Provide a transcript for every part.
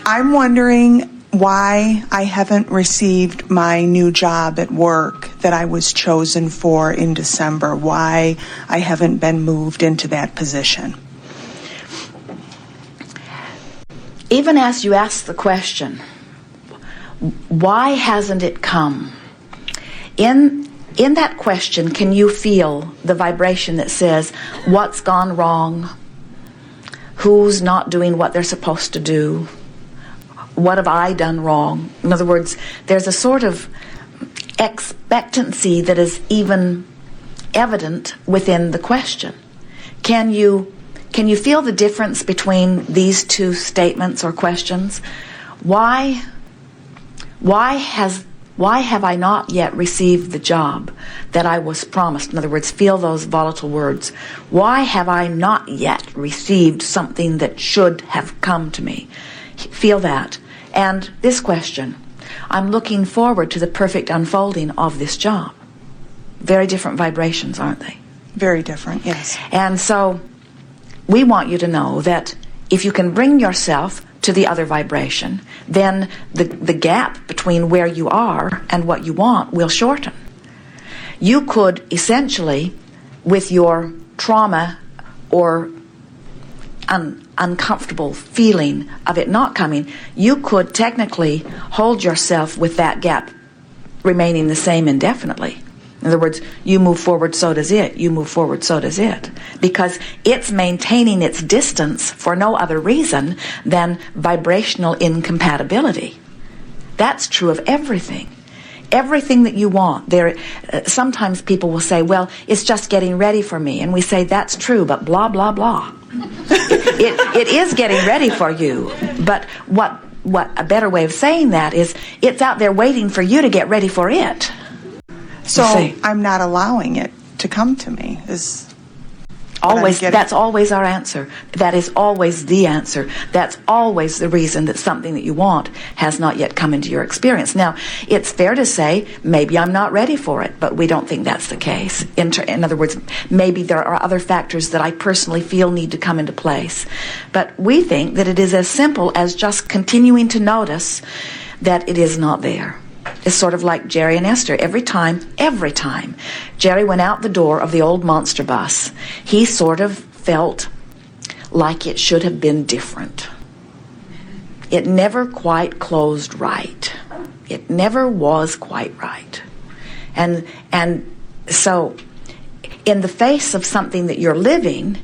I'm wondering why I haven't received my new job at work that I was chosen for in December, why I haven't been moved into that position. Even as you ask the question, why hasn't it come? In that question, can you feel the vibration that says, what's gone wrong? Who's not doing what they're supposed to do? What have I done wrong? In other words, there's a sort of expectancy that is even evident within the question. Can you feel the difference between these two statements or questions? Why have I not yet received the job that I was promised? In other words, feel those volatile words. Why have I not yet received something that should have come to me? Feel that. And this question, I'm looking forward to the perfect unfolding of this job. Very different vibrations, aren't they? Very different, yes. And so we want you to know that if you can bring yourself to the other vibration, then the gap between where you are and what you want will shorten. You could essentially, with your trauma or uncomfortable feeling of it not coming, you could technically hold yourself with that gap remaining the same indefinitely. In other words, you move forward, so does it. You move forward, so does it. Because it's maintaining its distance for no other reason than vibrational incompatibility. That's true of everything. Everything that you want. Sometimes people will say, well, it's just getting ready for me. And we say, that's true, but blah, blah, blah. It is getting ready for you. But what a better way of saying that is, it's out there waiting for you to get ready for it. So I'm not allowing it to come to me. That's always our answer. That is always the answer. That's always the reason that something that you want has not yet come into your experience. Now, it's fair to say, maybe I'm not ready for it, but we don't think that's the case. In other words, maybe there are other factors that I personally feel need to come into place. But we think that it is as simple as just continuing to notice that it is not there. It's sort of like Jerry and Esther. Every time Jerry went out the door of the old monster bus, he sort of felt like it should have been different. It never quite closed right. It never was quite right. And so in the face of something that you're living,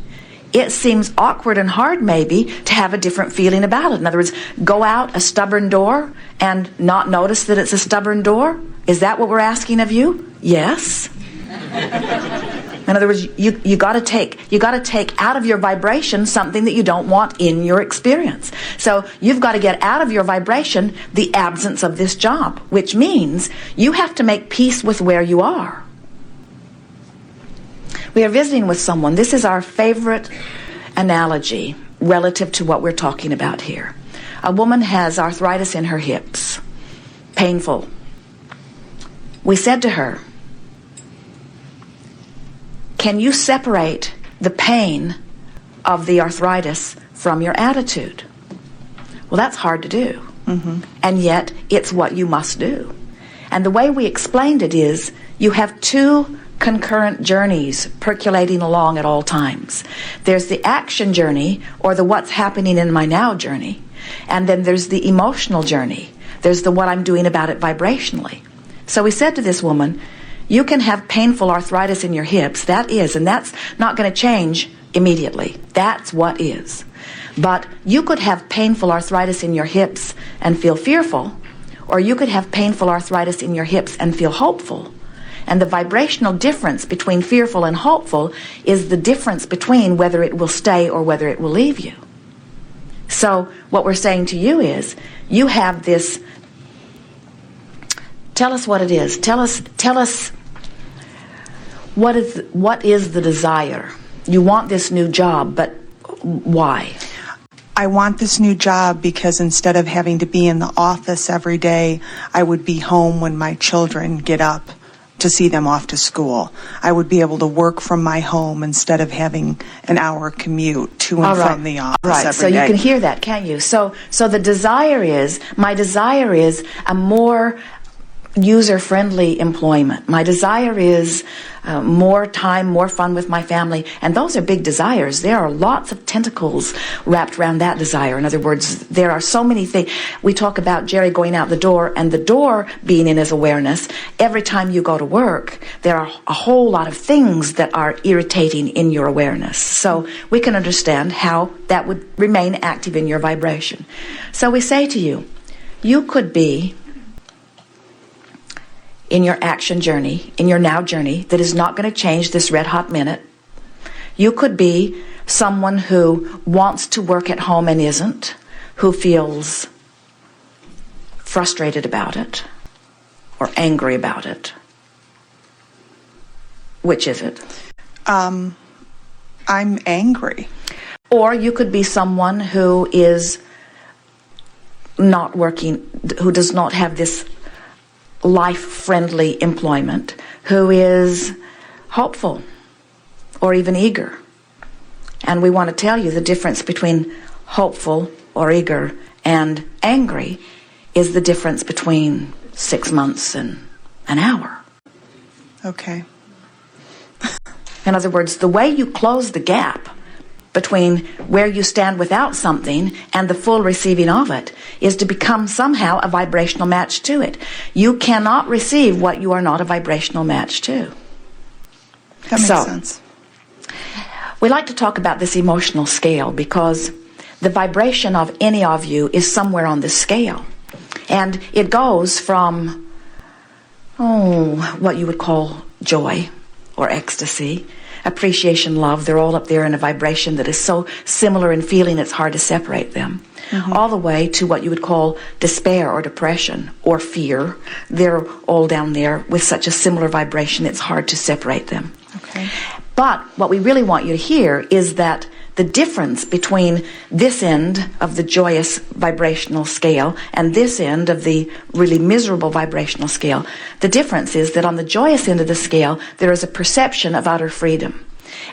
it seems awkward and hard maybe to have a different feeling about it. In other words, go out a stubborn door and not notice that it's a stubborn door? Is that what we're asking of you? Yes. In other words, you got to take out of your vibration something that you don't want in your experience. So you've got to get out of your vibration the absence of this job, which means you have to make peace with where you are. We are visiting with someone. This is our favorite analogy relative to what we're talking about here. A woman has arthritis in her hips, painful. We said to her, can you separate the pain of the arthritis from your attitude? Well, that's hard to do. Mm-hmm. And yet, it's what you must do. And the way we explained it is, you have two concurrent journeys percolating along at all times. There's the action journey, or the what's happening in my now journey. And then there's the emotional journey. There's the what I'm doing about it vibrationally. So we said to this woman, you can have painful arthritis in your hips. That is, and that's not going to change immediately. That's what is. But you could have painful arthritis in your hips and feel fearful, or you could have painful arthritis in your hips and feel hopeful. And the vibrational difference between fearful and hopeful is the difference between whether it will stay or whether it will leave you. So what we're saying to you is, you have this, tell us what it is. Tell us what is the desire? You want this new job, but why? I want this new job because instead of having to be in the office every day, I would be home when my children get up to see them off to school. I would be able to work from my home instead of having an hour commute to and from the office every day. So you can hear that, can't you? So the desire is, my desire is a more user-friendly employment. My desire is more time, more fun with my family. And those are big desires. There are lots of tentacles wrapped around that desire. In other words, there are so many things. We talk about Jerry going out the door and the door being in his awareness. Every time you go to work, there are a whole lot of things that are irritating in your awareness. So we can understand how that would remain active in your vibration. So we say to you, you could be in your action journey, in your now journey, that is not going to change this red hot minute. You could be someone who wants to work at home and isn't, who feels frustrated about it or angry about it. Which is it? I'm angry. Or you could be someone who is not working, who does not have this life-friendly employment, who is hopeful or even eager. And we want to tell you the difference between hopeful or eager and angry is the difference between 6 months and an hour. Okay. In other words, the way you close the gap between where you stand without something and the full receiving of it is to become somehow a vibrational match to it. You cannot receive what you are not a vibrational match to. That makes sense. We like to talk about this emotional scale because the vibration of any of you is somewhere on this scale. And it goes from, what you would call joy or ecstasy, appreciation, love. They're all up there in a vibration that is so similar in feeling it's hard to separate them. Mm-hmm. All the way to what you would call despair or depression or fear. They're all down there with such a similar vibration it's hard to separate them. Okay. But what we really want you to hear is that the difference between this end of the joyous vibrational scale and this end of the really miserable vibrational scale, the difference is that on the joyous end of the scale, there is a perception of utter freedom.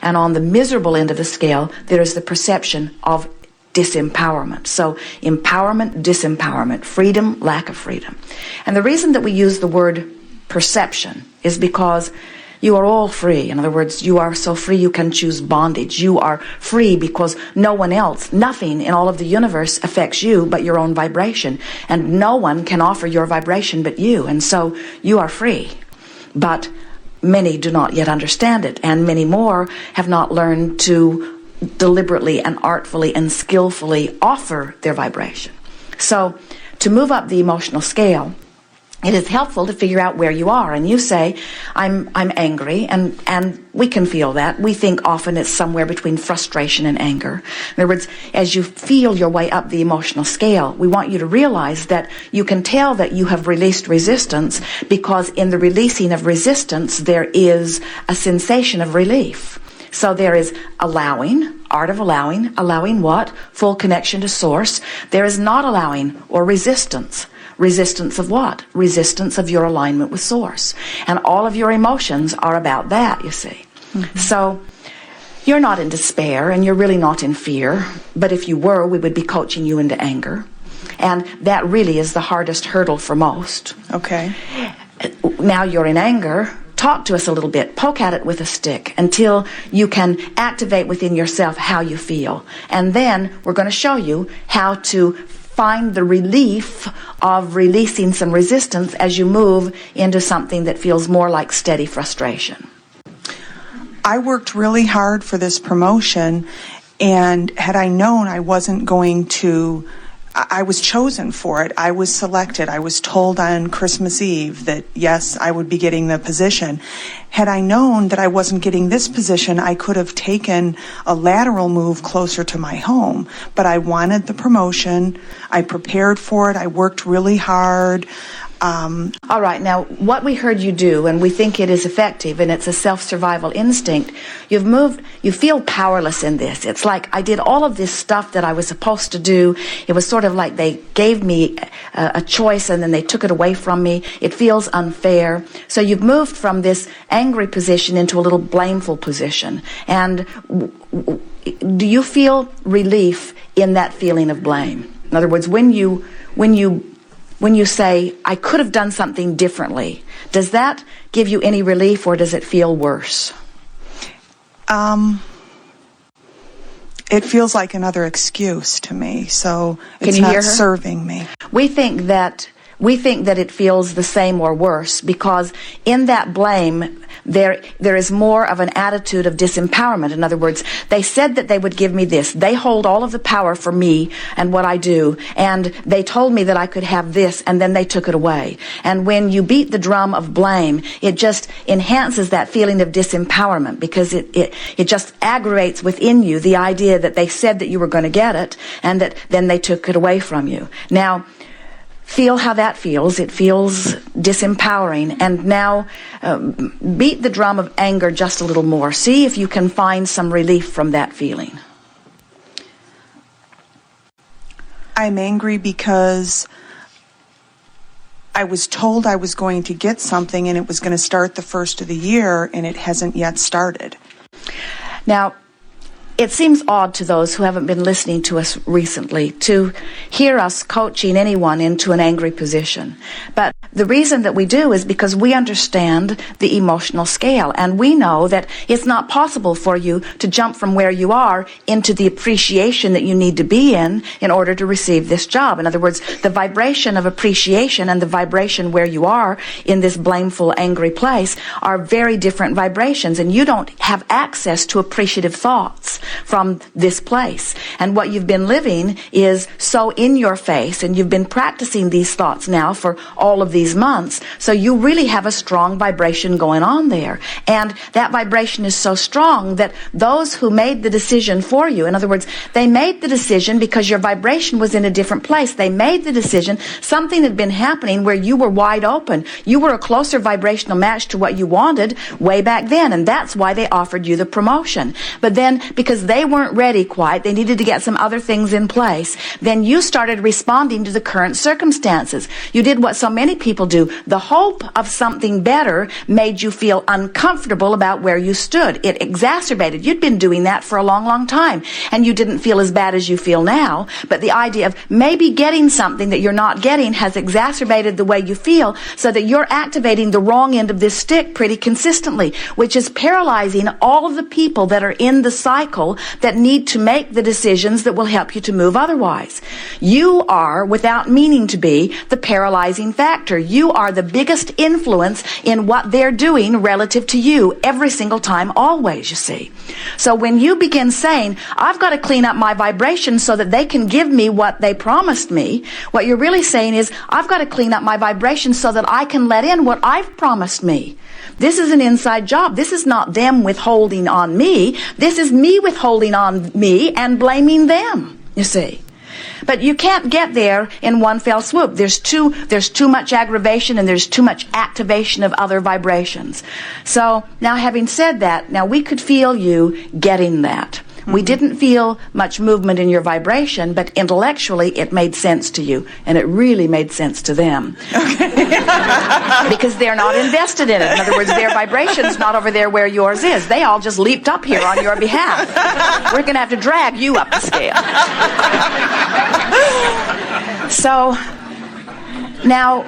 And on the miserable end of the scale, there is the perception of disempowerment. So empowerment, disempowerment, freedom, lack of freedom. And the reason that we use the word perception is because you are all free. In other words, you are so free you can choose bondage. You are free because no one else, nothing in all of the universe affects you but your own vibration. And no one can offer your vibration but you. And so you are free. But many do not yet understand it. And many more have not learned to deliberately and artfully and skillfully offer their vibration. So to move up the emotional scale, it is helpful to figure out where you are. And you say, I'm angry, and we can feel that. We think often it's somewhere between frustration and anger. In other words, as you feel your way up the emotional scale, we want you to realize that you can tell that you have released resistance because in the releasing of resistance, there is a sensation of relief. So there is allowing, art of allowing what? Full connection to source. There is not allowing or resistance. Resistance of what? Resistance of your alignment with source. And all of your emotions are about that, you see. Mm-hmm. So you're not in despair and you're really not in fear. But if you were, we would be coaching you into anger. And that really is the hardest hurdle for most. Okay. Now you're in anger. Talk to us a little bit. Poke at it with a stick until you can activate within yourself how you feel. And then we're going to show you how to find the relief of releasing some resistance as you move into something that feels more like steady frustration. I worked really hard for this promotion, and had I known I wasn't going to, I was chosen for it. I was selected. I was told on Christmas Eve that, yes, I would be getting the position. Had I known that I wasn't getting this position, I could have taken a lateral move closer to my home. But I wanted the promotion. I prepared for it. I worked really hard. All right, now what we heard you do, and we think it is effective, and it's a self-survival instinct, you've moved, you feel powerless in this. It's like I did all of this stuff that I was supposed to do. It was sort of like they gave me a choice and then they took it away from me. It feels unfair. So you've moved from this angry position into a little blameful position. And do you feel relief in that feeling of blame? In other words, when you say, I could have done something differently, does that give you any relief or does it feel worse? It feels like another excuse to me, so Can it's you not hear her? serving me. We think that it feels the same or worse because in that blame there is more of an attitude of disempowerment. In other words, they said that they would give me this. They hold all of the power for me and what I do, and they told me that I could have this, and then they took it away. And when you beat the drum of blame, it just enhances that feeling of disempowerment because it just aggravates within you the idea that they said that you were going to get it and that then they took it away from you. Now, feel how that feels. It feels disempowering. And now beat the drum of anger just a little more. See if you can find some relief from that feeling. I'm angry because I was told I was going to get something and it was going to start the first of the year, and it hasn't yet started. Now, it seems odd to those who haven't been listening to us recently to hear us coaching anyone into an angry position. But the reason that we do is because we understand the emotional scale, and we know that it's not possible for you to jump from where you are into the appreciation that you need to be in order to receive this job. In other words, the vibration of appreciation and the vibration where you are in this blameful, angry place are very different vibrations, and you don't have access to appreciative thoughts from this place. And what you've been living is so in your face, and you've been practicing these thoughts now for all of these months, so you really have a strong vibration going on there. And that vibration is so strong that those who made the decision for you, in other words, they made the decision because your vibration was in a different place. They made the decision, something had been happening where you were wide open. You were a closer vibrational match to what you wanted way back then, and that's why they offered you the promotion. But then, because they weren't ready quite, they needed to get some other things in place, then you started responding to the current circumstances. You did what so many people do. The hope of something better made you feel uncomfortable about where you stood. It exacerbated. You'd been doing that for a long, long time, and you didn't feel as bad as you feel now, but the idea of maybe getting something that you're not getting has exacerbated the way you feel, so that you're activating the wrong end of this stick pretty consistently, which is paralyzing all of the people that are in the cycle that need to make the decisions that will help you to move otherwise. You are, without meaning to be, the paralyzing factor. You are the biggest influence in what they're doing relative to you every single time, always, you see. So when you begin saying, I've got to clean up my vibration so that they can give me what they promised me, what you're really saying is, I've got to clean up my vibration so that I can let in what I've promised me. This is an inside job. This is not them withholding on me. This is me withholding on me and blaming them, you see. But you can't get there in one fell swoop. There's too much aggravation and there's too much activation of other vibrations. So now, having said that, now we could feel you getting that. We didn't feel much movement in your vibration, but intellectually it made sense to you, and it really made sense to them. Okay. Because they're not invested in it. In other words, their vibration's not over there where yours is. They all just leaped up here on your behalf. We're going to have to drag you up the scale. So, now,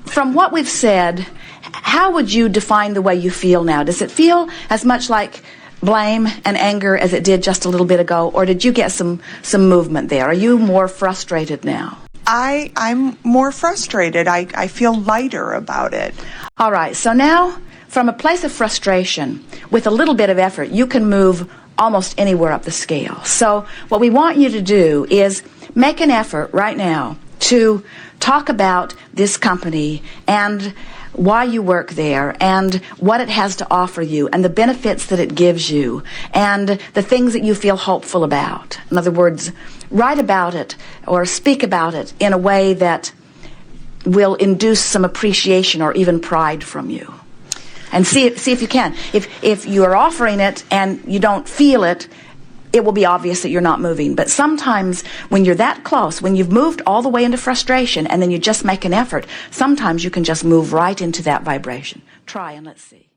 from what we've said, how would you define the way you feel now? Does it feel as much like blame and anger as it did just a little bit ago, or did you get some movement there? Are you more frustrated now? I'm more frustrated. I feel lighter about it. All right, so now, from a place of frustration, with a little bit of effort, you can move almost anywhere up the scale. So what we want you to do is make an effort right now to talk about this company and why you work there and what it has to offer you and the benefits that it gives you and the things that you feel hopeful about. In other words, write about it or speak about it in a way that will induce some appreciation or even pride from you. And see if you can. If you are offering it and you don't feel it, it will be obvious that you're not moving. But sometimes when you're that close, when you've moved all the way into frustration and then you just make an effort, sometimes you can just move right into that vibration. Try and let's see.